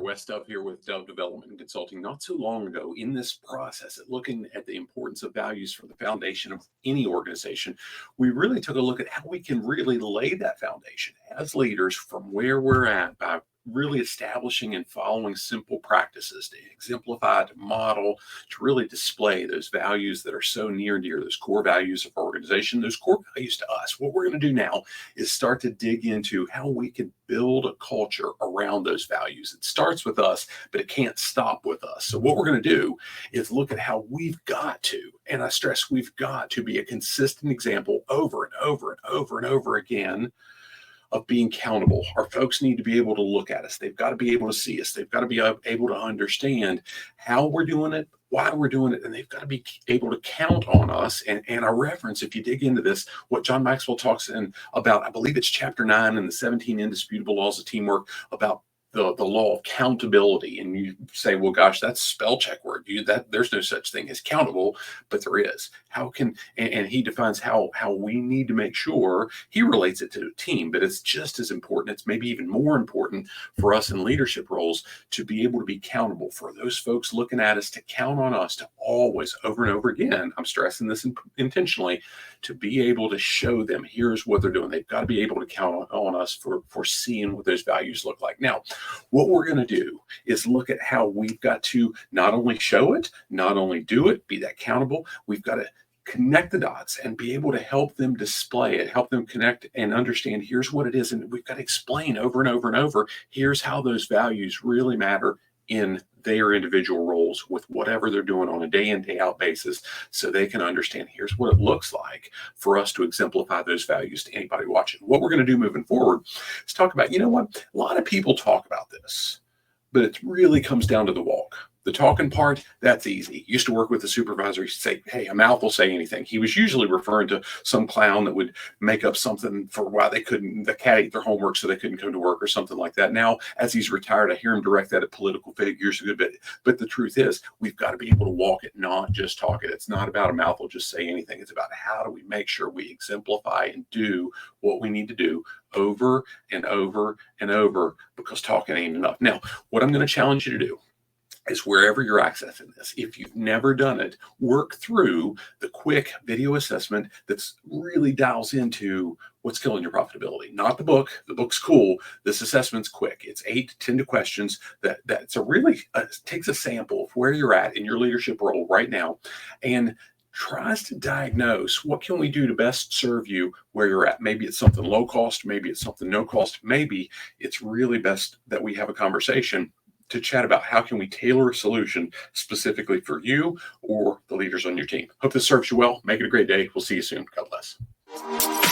West Dove here with Dove Development and Consulting. Not too long ago, in this process at looking at the importance of values for the foundation of any organization, we really took a look at how we can really lay that foundation as leaders from where we're at by really establishing and following simple practices to exemplify, to model, to really display those values that are so near and dear, those core values of our organization, those core values to us. What we're going to do now is start to dig into how we can build a culture around those values. It starts with us, but it can't stop with us. So what we're going to do is look at how we've got to, and I stress we've got to be a consistent example over and over and over and over again of being accountable. Our folks need to be able to look at us. They've got to be able to see us. They've got to be able to understand how we're doing it, why we're doing it, and they've got to be able to count on us. And a reference, if you dig into this, what John Maxwell talks in about, I believe it's chapter 9 in the 17 indisputable laws of teamwork, about the law of accountability. And you say, well, gosh, that's spell check word. There's no such thing as countable, but there is. How can, and he defines how we need to make sure. He relates it to a team, but it's just as important. It's maybe even more important for us in leadership roles to be able to be accountable for those folks looking at us, to count on us to always, over and over again, I'm stressing this intentionally, to be able to show them here's what they're doing. They've got to be able to count on us for seeing what those values look like. Now, what we're going to do is look at how we've got to not only show it, not only do it, be that accountable, we've got to connect the dots and be able to help them display it, help them connect and understand here's what it is. And we've got to explain over and over and over, here's how those values really matter in their individual roles with whatever they're doing on a day in, day out basis, so they can understand here's what it looks like for us to exemplify those values to anybody watching. What we're going to do moving forward is talk about, you know what, a lot of people talk about this, but it really comes down to the walk. The talking part, that's easy. Used to work with a supervisor. He'd say, hey, a mouth will say anything. He was usually referring to some clown that would make up something for why the cat ate their homework so they couldn't come to work or something like that. Now, as he's retired, I hear him direct that at political figures a good bit. But the truth is, we've got to be able to walk it, not just talk it. It's not about a mouth will just say anything. It's about how do we make sure we exemplify and do what we need to do over and over and over, because talking ain't enough. Now, what I'm going to challenge you to do is, wherever you're accessing this, if you've never done it, work through the quick video assessment that's really dials into what's killing your profitability. Not the book. The book's cool. This assessment's quick. It's 8 to 10 questions that's a really takes a sample of where you're at in your leadership role right now and tries to diagnose what can we do to best serve you where you're at. Maybe it's something low cost. Maybe it's something no cost. Maybe it's really best that we have a conversation to chat about how can we tailor a solution specifically for you or the leaders on your team. Hope this serves you well. Make it a great day. We'll see you soon. God bless.